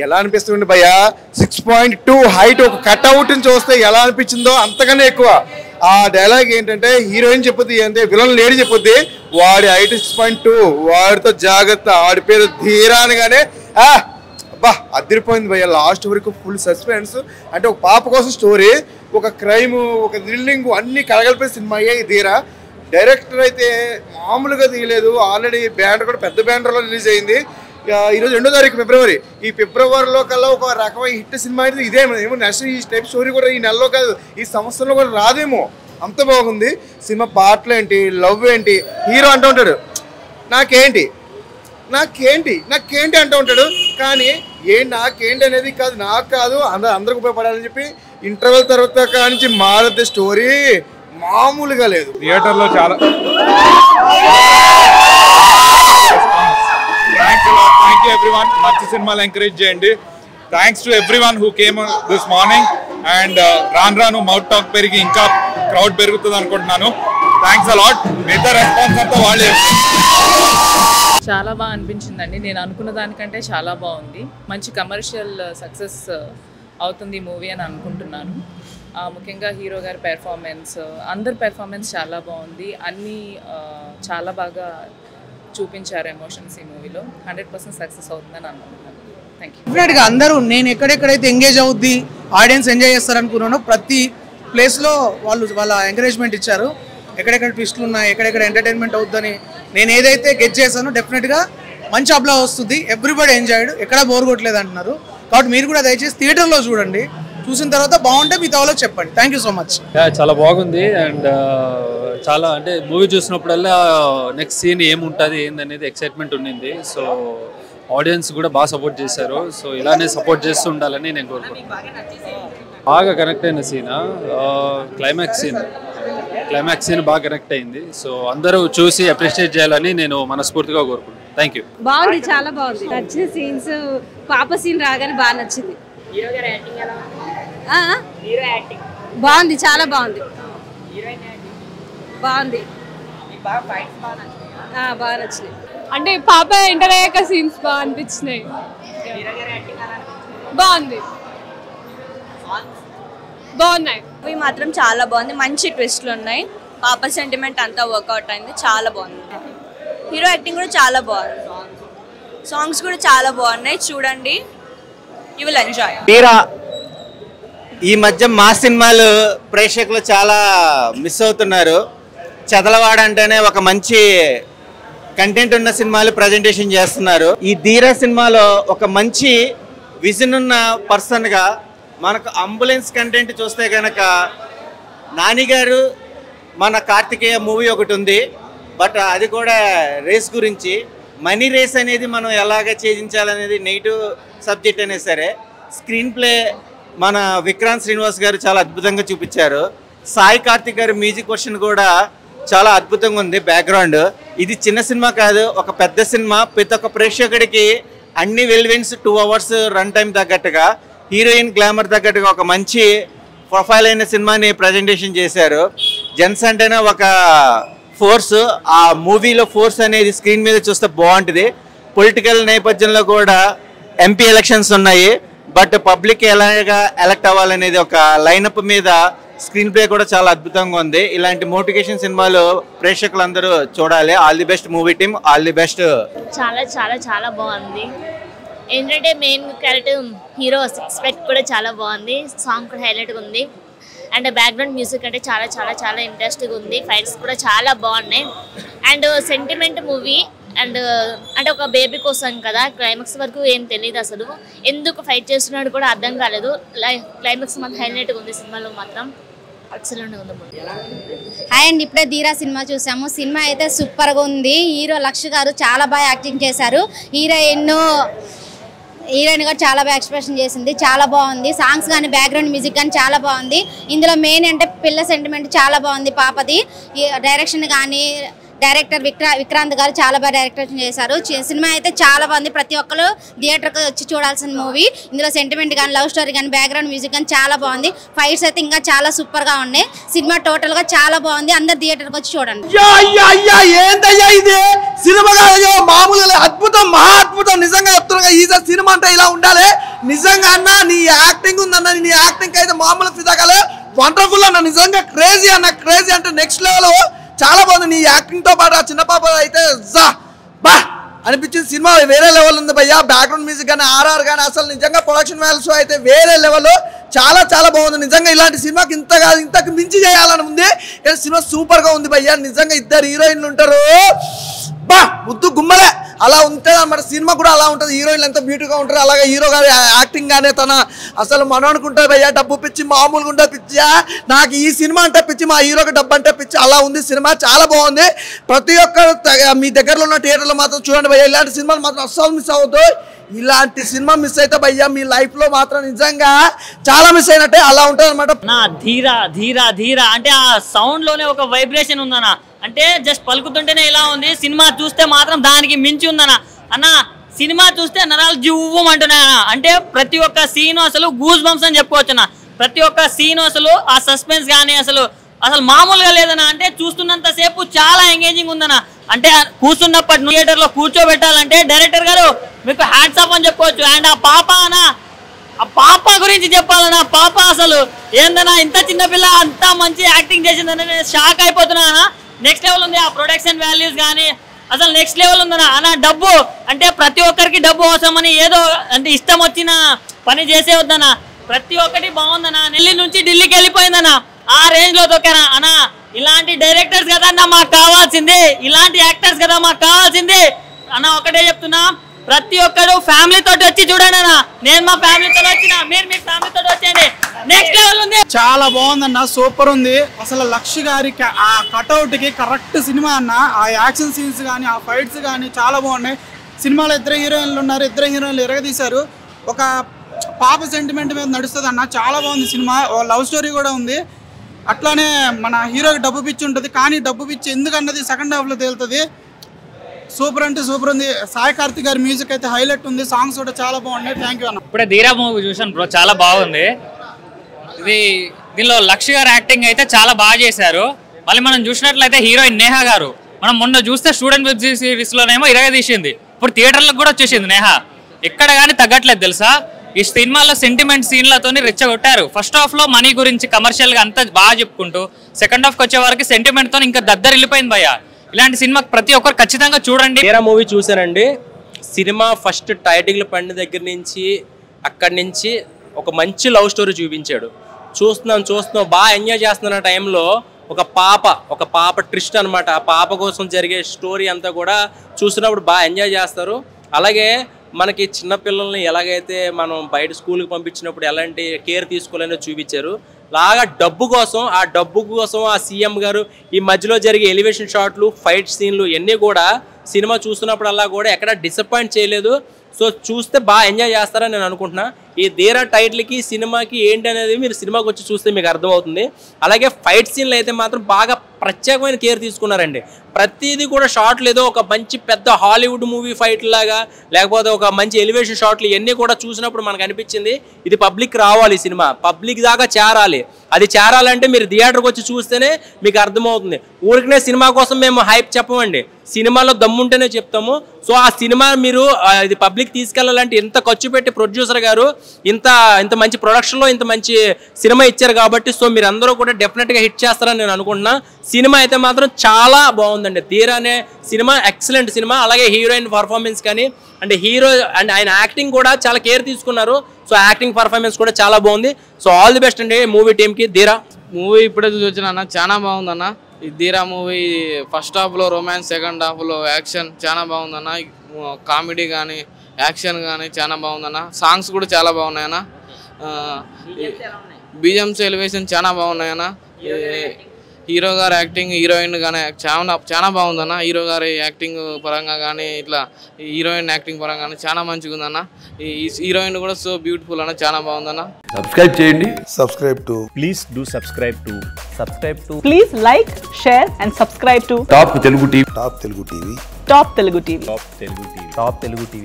ఎలా అనిపిస్తుంది భయ్య 6.2 హైట్ ఒక కట్అవుట్ చూస్తే ఎలా అనిపించిందో అంతకన్నా ఎక్కువ. ఆ డైలాగ్ ఏంటంటే హీరోయిన్ చెప్పుద్ది అంటే విలన్ లేడీ చెప్పుద్ది వాడి హైట్ 6.2 వాడితో జాగ్రత్త వాడి పేరు ధీరా అనగానే అబ్బా అదిరిపోయింది భయ్య. లాస్ట్ వరకు ఫుల్ సస్పెన్స్ అంటే ఒక పాప కోసం స్టోరీ, ఒక క్రైమ్, ఒక థ్రిల్లింగ్ అన్ని కలగలిపే సినిమా అయ్యాయి ధీరా. డైరెక్టర్ అయితే మామూలుగా తీయలేదు. ఆల్రెడీ బ్యానర్ కూడా పెద్ద బ్యానర్లో రిలీజ్ అయింది. ఈరోజు 2వ తారీఖు ఫిబ్రవరి. ఈ ఫిబ్రవరిలో కల్లా ఒక రకమైన హిట్ సినిమా అయితే ఇదేమో ఏమో నెక్స్ట్ ఈ టైప్ స్టోరీ కూడా ఈ నెలలో కాదు ఈ సంవత్సరంలో కూడా రాదేమో, అంత బాగుంది సినిమా. పాటలు ఏంటి, లవ్ ఏంటి, హీరో అంటూ ఉంటాడు నాకేంటి నాకేంటి నాకేంటి అంటూ ఉంటాడు. కానీ నాకేంటి అనేది కాదు, నాకు కాదు అందరికి ఉపయోగపడాలని చెప్పి ఇంటర్వెల్ తర్వాత కానించి మారద్దు స్టోరీ మామూలుగా లేదు. థియేటర్లో చాలా థ్యాంక్ యూ ఎవ్రీవన్. మంచి సినిమాలు ఎంకరేజ్ చేయండి. Thanks to everyone who came this morning. And రాను మౌత్ టాక్ పెరిగి ఇంకా క్రౌడ్ పెరుగుతుంది అనుకుంటున్నాను. Thanks a lot. మిగతా రెస్పాన్స్ అంతా వాళ్ళే. చాలా బాగా అనిపించిందండి. నేను అనుకున్న దానికంటే చాలా బాగుంది. మంచి కమర్షియల్ సక్సెస్ అవుతుంది మూవీ అని అనుకుంటున్నాను. ముఖ్యంగా హీరో గారి పెర్ఫార్మెన్స్, అందరి పెర్ఫార్మెన్స్ చాలా బాగుంది. అన్నీ చాలా బాగా చూపించారు ఎమోషన్స్ ఈ మూవీలో. 100% సక్సెస్ అవుతుందని అనుకుంటున్నాను. Thank you. డెఫినెట్గా అందరూ నేను ఎక్కడెక్కడైతే ఎంగేజ్ అవుద్ది, ఆడియన్స్ ఎంజాయ్ చేస్తారనుకున్నానో ప్రతి ప్లేస్లో వాళ్ళ ఎంకరేజ్మెంట్ ఇచ్చారు. ఎక్కడెక్కడ ట్విస్టులు ఉన్నాయి, ఎక్కడెక్కడ ఎంటర్టైన్మెంట్ అవుతుందని నేను ఏదైతే గెట్ చేశానో డెఫినెట్గా మంచి అప్లా వస్తుంది. ఎవ్రీబడి ఎంజాయ్డ్, ఎక్కడ బోర్ కొట్టలేదు అంటున్నారు. కాబట్టి మీరు కూడా దయచేసి థియేటర్లో చూడండి. చూసిన తర్వాత బాగుంటే మీ వాళ్ళకి చెప్పండి. Thank you so much. చాలా బాగుంది. అండ్ చాలా అంటే మూవీ చూసినప్పుడల్లా నెక్స్ట్ సీన్ ఏముంటుంది ఏందనేది ఎక్సైట్మెంట్ ఉండింది. సో ఆడియన్స్ కూడా బాగా సపోర్ట్ చేశారు. సో ఇలానే సపోర్ట్ చేస్తూ ఉండాలని నేను కోరుకుంటున్నాను. బాగా కనెక్ట్ అయిన సీన్ క్లైమాక్స్ సీన్ బాగా కనెక్ట్ అయింది. సో అందరూ చూసి అప్రిషియేట్ చేయాలని నేను మనస్ఫూర్తిగా కోరుకుంటున్నాను. Thank you. బాగుంది, చాలా బాగుంది. నచ్చిన సీన్స్ పాప సీన్ రాగానే బాగా నచ్చింది. బాగుంది, చాలా బాగుంది. బాగుంది, బాగా నచ్చినాయి. అంటే పాప ఎంటర్ అయ్యాక సీన్స్ బాగా అనిపించినాయి. బాగుంది, బాగున్నాయి. మూవీ మాత్రం చాలా బాగుంది. మంచి ట్విస్ట్లు ఉన్నాయి. పాప సెంటిమెంట్ అంతా వర్కౌట్ అయింది. చాలా బాగుంది. హీరో యాక్టింగ్ కూడా చాలా బాగుంది. సాంగ్స్ కూడా చాలా బాగున్నాయి. చూడండి, యూ విల్ ఎంజాయ్. ఈ మధ్య మా సినిమాలు ప్రేక్షకులు చాలా మిస్ అవుతున్నారు. చదలవాడ అంటేనే ఒక మంచి కంటెంట్ ఉన్న సినిమాలు ప్రజెంటేషన్ చేస్తున్నారు. ఈ ధీరా సినిమాలో ఒక మంచి విజన్ ఉన్న పర్సన్గా మనకు అంబులెన్స్ కంటెంట్ చూస్తే కనుక నాని గారు మన కార్తికేయ మూవీ ఒకటి ఉంది. బట్ అది కూడా రేస్ గురించి, మనీ రేస్ అనేది మనం ఎలాగ ఛేదించాలనేది నెగిటివ్ సబ్జెక్ట్ అయినా సరే స్క్రీన్ ప్లే మన విక్రాంత్ శ్రీనివాస్ గారు చాలా అద్భుతంగా చూపించారు. సాయి కార్తిక్ గారి మ్యూజిక్ వర్షన్ కూడా చాలా అద్భుతంగా ఉంది. బ్యాక్గ్రౌండ్ ఇది చిన్న సినిమా కాదు, ఒక పెద్ద సినిమా. ప్రతి ఒక్క ప్రేక్షకుడికి అన్ని వెల్వెన్స్ 2 hours రన్ టైం తగ్గట్టుగా, హీరోయిన్ గ్లామర్ తగ్గట్టుగా ఒక మంచి ప్రొఫైల్ అయిన సినిమాని ప్రజెంటేషన్ చేశారు. జెన్స్ అంటేనే ఒక ఫోర్స్. ఆ మూవీలో ఫోర్స్ అనేది స్క్రీన్ మీద చూస్తే బాగుంటుంది. పొలిటికల్ నేపథ్యంలో కూడా ఎంపీ ఎలక్షన్స్ ఉన్నాయి. బట్ పబ్లిక్ ఎలాగా ఎలక్ట్ అవ్వాలనేది ఒక లైనప్ మీద స్క్రీన్ ప్లే కూడా చాలా అద్భుతంగా ఉంది. ఇలాంటి మోటివేషన్ సినిమాలు ప్రేక్షకులందరూ చూడాలి. All the best movie team, all the best. చాలా చాలా చాలా బాగుంది. ఏంటంటే మెయిన్ క్యారెక్టర్ హీరో ఎక్స్పెక్ట్ కూడా చాలా బాగుంది. సాంగ్ కూడా హైలైట్గా ఉంది. అండ్ బ్యాక్గ్రౌండ్ మ్యూజిక్ అంటే చాలా చాలా చాలా ఇంట్రెస్టింగ్ ఉంది. ఫైట్స్ కూడా చాలా బాగున్నాయి. And sentiment movie. అండ్ అంటే ఒక బేబీ కోసం కదా, క్లైమాక్స్ వరకు ఏం తెలియదు అసలు. ఎందుకు ఫైట్ చేస్తున్నాడు కూడా అర్థం కాలేదు. క్లైమాక్స్ మాత్రం హైలైట్గా ఉంది. సినిమాలో మాత్రం ఎక్సలెంట్ ఉంది. హాయ్ అండి, ఇప్పుడే ధీరా సినిమా చూసాము. సినిమా అయితే సూపర్గా ఉంది. హీరో లక్ష గారు చాలా బాగా యాక్టింగ్ చేశారు. హీరోయిన్ కూడా చాలా బాగా ఎక్స్ప్రెషన్ చేసింది. చాలా బాగుంది. సాంగ్స్ కానీ బ్యాక్గ్రౌండ్ మ్యూజిక్ కానీ చాలా బాగుంది. ఇందులో మెయిన్ అంటే పిల్ల సెంటిమెంట్ చాలా బాగుంది పాపది. డైరెక్షన్ కానీ డైరెక్టర్ విక్రాంత్ గారు చాలా బాగా డైరెక్షన్ చేశారు. సినిమా అయితే చాలా బాగుంది. ప్రతి ఒక్కరు థియేటర్కి వచ్చి చూడాల్సిన మూవీ. ఇందులో సెంటిమెంట్ కానీ లవ్ స్టోరీ కానీ బ్యాక్గ్రౌండ్ మ్యూజిక్ కానీ చాలా బాగుంది. ఫైట్స్ అయితే ఇంకా చాలా సూపర్గా ఉన్నాయి. సినిమా టోటల్గా చాలా బాగుంది. అందరు థియేటర్కి వచ్చి చూడండి. ఏంటయ్యా ఇది సినిమా మామూలుగా అద్భుతం, మహా అద్భుతం. నిజంగా చెప్తున్నా, ఈ టీజర్ సినిమా అంటే ఇలా ఉండాలి నిజంగా అన్న. నీ యాక్టింగ్ ఉందన్న, నీ యాక్టింగ్ అయితే మామూలు ఫిదాకాలే వండర్ఫుల్ అన్న, నిజంగా క్రేజీ అన్న. క్రేజీ అంటే నెక్స్ట్ లెవెల్, చాలా బాగుంది. నీ యాక్టింగ్ తో పాటు ఆ చిన్న పాప అయితే బా అనిపించింది. సినిమా వేరే లెవెల్ ఉంది భయ్యా. బ్యాక్గ్రౌండ్ మ్యూజిక్ కానీ ఆర్ఆర్ కానీ అసలు నిజంగా ప్రొడక్షన్ వాల్యూస్ అయితే వేరే లెవెల్, చాలా చాలా బాగుంది. నిజంగా ఇలాంటి సినిమాకి ఇంతకు మించి చేయాలని ఉంది. సినిమా సూపర్ గా ఉంది భయ్యా. నిజంగా ఇద్దరు హీరోయిన్లు ఉంటారు, బా ముద్దు గుమ్మలే అలా ఉంటుంది అన్నమాట. సినిమా కూడా అలా ఉంటుంది. హీరోయిన్లు ఎంత బ్యూటీగా ఉంటారు, అలాగే హీరో గారి యాక్టింగ్ గానే తన అసలు మనోనుకుంటారు భయ్యా. డబ్బు పిచ్చి మామూలుగా ఉంటుంది పిచ్చా. నాకు ఈ సినిమా అంటే పిచ్చి, మా హీరోకి డబ్బు అంటే పిచ్చి, అలా ఉంది సినిమా. చాలా బాగుంది. ప్రతి ఒక్కరు మీ దగ్గరలో ఉన్న థియేటర్లో మాత్రం చూడండి భయ్యా. ఇలాంటి సినిమాలు మాత్రం అస్సలు మిస్ అవ్వద్దు. ఇలాంటి సినిమా మిస్ అయితే భయ్యా మీ లైఫ్ లో మాత్రం నిజంగా చాలా మిస్ అయినట్టే, అలా ఉంటుంది అనమాట. ధీరా ధీరా ధీరా అంటే ఆ సౌండ్ లోనే ఒక వైబ్రేషన్ ఉందన్న. అంటే జస్ట్ పలుకుతుంటేనే ఇలా ఉంది, సినిమా చూస్తే మాత్రం దానికి మించి ఉందన్న. అన్న సినిమా చూస్తే నరాలు జివ్వమంటున్నాయన్న. అంటే ప్రతి ఒక్క సీను అసలు గూస్ బంప్స్ అని చెప్పుకోవచ్చు అన్న. ప్రతి ఒక్క సీను అసలు ఆ సస్పెన్స్ కానీ అసలు మామూలుగా లేదన్న. అంటే చూస్తున్నంత సేపు చాలా ఎంగేజింగ్ ఉందన్న. అంటే కూర్చున్నప్పటి థియేటర్ లో కూర్చోబెట్టాలంటే డైరెక్టర్ గారు మీకు హ్యాట్స్ ఆఫ్ అని చెప్పుకోవచ్చు. అండ్ ఆ పాప అన్న, ఆ పాప గురించి చెప్పాలన్నా. పాప అసలు ఏందన్నా, ఇంత చిన్నపిల్ల అంత మంచి యాక్టింగ్ చేసిందని నేను షాక్ అయిపోతున్నా. నెక్స్ట్ లెవెల్ ఉంది. ఆ ప్రొడక్షన్ వాల్యూస్ కానీ అసలు నెక్స్ట్ లెవెల్ ఉందన్న. అన్న డబ్బు అంటే ప్రతి ఒక్కరికి డబ్బు అవసరమని ఏదో అంటే ఇష్టం వచ్చిన పని చేసే వద్దన్న. ప్రతి ఒక్కటి బాగుందన్న. నెల్లి నుంచి ఢిల్లీకి వెళ్ళిపోయిందన్న. ఆ రేంజ్ లో తొక్కానా అన్న. ఇలాంటి డైరెక్టర్స్ కదా అన్న మాకు కావాల్సింది, ఇలాంటి యాక్టర్స్ కదా మాకు కావాల్సింది అన్న. ఒకటే చెప్తున్నా, ప్రతి ఒక్కరు ఫ్యామిలీ తోటి వచ్చి చూడండి అన్న. నేను మా ఫ్యామిలీతో వచ్చిన, మీరు మీ ఫ్యామిలీ తోటి వచ్చేయండి. నెక్స్ట్ లెవెల్ ఉంది. చాలా బాగుందన్న, సూపర్ ఉంది. అసలు లక్ష్ గారి ఆ కట్అవుట్ కి కరెక్ట్ సినిమా అన్న. ఆ యాక్షన్ సీన్స్ కానీ ఆ ఫైట్స్ కానీ చాలా బాగున్నాయి. సినిమాలో ఇద్దరు హీరోయిన్లు ఉన్నారు, ఇద్దరు హీరోయిన్లు ఎరగదీశారు. ఒక పాప సెంటిమెంట్ మీద నడుస్తుంది అన్న. చాలా బాగుంది సినిమా. లవ్ స్టోరీ కూడా ఉంది. అట్లానే మన హీరోకి డబ్బు పిచ్చి ఉంటుంది, కానీ డబ్బు పిచ్చి ఎందుకన్నది సెకండ్ హాఫ్లో తేలుతుంది. సూపర్ అంటే సూపర్ ఉంది. సాయి కార్తిక్ గారి మ్యూజిక్ అయితే హైలైట్ ఉంది. సాంగ్స్ కూడా చాలా బాగున్నాయి. థ్యాంక్ యూ అన్న. ఇప్పుడే ధీరా మూవీ చూసాను బ్రో, చాలా బాగుంది. దీనిలో లక్ష్ గారు యాక్టింగ్ అయితే చాలా బాగా చేశారు. మళ్ళీ మనం చూసినట్లయితే హీరోయిన్ నేహా గారు, మనం మొన్న చూస్తే స్టూడెంట్ వెబ్ సిరీస్ లోనేమో ఇరగదీసింది, ఇప్పుడు థియేటర్లకు కూడా వచ్చేసింది నేహా. ఎక్కడ కానీ తగ్గట్లేదు తెలుసా. ఈ సినిమాలో సెంటిమెంట్ సీన్లతో రెచ్చగొట్టారు. ఫస్ట్ హాఫ్ లో మనీ గురించి కమర్షియల్ గా అంతా బాగా చెప్పుకుంటూ సెకండ్ హాఫ్ కి వచ్చే వరకు సెంటిమెంట్ తో ఇంకా దద్దరిల్లిపోయింది భయ్య. ఇలాంటి సినిమా ప్రతి ఒక్కరు ఖచ్చితంగా చూడండి. ధీరా మూవీ చూసానండి. సినిమా ఫస్ట్ టైటిల్ పడిన దగ్గర నుంచి అక్కడి నుంచి ఒక మంచి లవ్ స్టోరీ చూపించాడు. చూస్తున్నాం బాగా ఎంజాయ్ చేస్తున్న టైంలో ఒక పాప ట్విస్ట్ అనమాట. ఆ పాప కోసం జరిగే స్టోరీ అంతా కూడా చూసినప్పుడు బాగా ఎంజాయ్ చేస్తారు. అలాగే మనకి చిన్నపిల్లల్ని ఎలాగైతే మనం బయట స్కూల్కి పంపించినప్పుడు ఎలాంటి కేర్ తీసుకోవాలని చూపించారు. లాగా డబ్బు కోసం ఆ సీఎం గారు ఈ మధ్యలో జరిగే ఎలివేషన్ షాట్లు, ఫైట్ సీన్లు ఇవన్నీ కూడా సినిమా చూస్తున్నప్పుడల్లా కూడా ఎక్కడ డిసప్పాయింట్ చేయలేదు. సో చూస్తే బాగా ఎంజాయ్ చేస్తారని నేను అనుకుంటున్నా. ఈ ధీరా టైటిల్కి సినిమాకి ఏంటి అనేది మీరు సినిమాకి వచ్చి చూస్తే మీకు అర్థమవుతుంది. అలాగే ఫైట్ సీన్లు అయితే మాత్రం బాగా ప్రత్యేకమైన కేర్ తీసుకున్నారండి. ప్రతిదీ కూడా షాట్లు ఏదో ఒక మంచి పెద్ద హాలీవుడ్ మూవీ ఫైట్ లాగా, లేకపోతే ఒక మంచి ఎలివేషన్ షాట్లు ఇవన్నీ కూడా చూసినప్పుడు మనకు అనిపించింది ఇది పబ్లిక్ రావాలి, సినిమా పబ్లిక్ దాకా చేరాలి. అది చేరాలంటే మీరు థియేటర్కి వచ్చి చూస్తేనే మీకు అర్థమవుతుంది. ఊరికనే సినిమా కోసం మేము హైప్ చెప్పమండి, సినిమాలో దమ్ముంటేనే చెప్తాము. సో ఆ సినిమా మీరు ఇది పబ్లిక్ తీసుకెళ్లాలంటే ఇంత ఖర్చు పెట్టి ప్రొడ్యూసర్ గారు ఇంత మంచి ప్రొడక్షన్లో ఇంత మంచి సినిమా ఇచ్చారు కాబట్టి సో మీరు అందరూ కూడా డెఫినెట్గా హిట్ చేస్తారని నేను అనుకుంటున్నా. సినిమా అయితే మాత్రం చాలా బాగుందండి. ధీరా అనే సినిమా ఎక్సలెంట్ సినిమా. అలాగే హీరోయిన్ పర్ఫార్మెన్స్ కానీ అంటే హీరో అండ్ ఆయన యాక్టింగ్ కూడా చాలా కేర్ తీసుకున్నారు. సో యాక్టింగ్ పర్ఫార్మెన్స్ కూడా చాలా బాగుంది. సో ఆల్ ది బెస్ట్ అండి మూవీ టీమ్కి. ధీరా మూవీ ఇప్పుడే చూసిన అన్న, చాలా బాగుందన్న. ఈ ధీరా మూవీ ఫస్ట్ హాఫ్లో రొమాన్స్, సెకండ్ హాఫ్లో యాక్షన్ చాలా బాగుందన్న. కామెడీ కానీ యాక్షన్ కానీ చాలా బాగుందన్న. సాంగ్స్ కూడా చాలా బాగున్నాయన్న. బీజమ్స్ ఎలివేషన్ చాలా బాగున్నాయన్న. హీరో గారి యాక్టింగ్, హీరోయిన్ కానీ చాలా బాగుందన్న. హీరో గారి యాక్టింగ్ పరంగా కానీ ఇట్లా హీరోయిన్ యాక్టింగ్ పరంగా కానీ చాలా మంచిగా ఉందన్న. ఈ హీరోయిన్ కూడా సో బ్యూటిఫుల్ అన్న, చాలా బాగుందన్న. సబ్స్క్రైబ్ చేయండి. Please do subscribe to please like, share and subscribe to top Telugu TV. Top Telugu TV.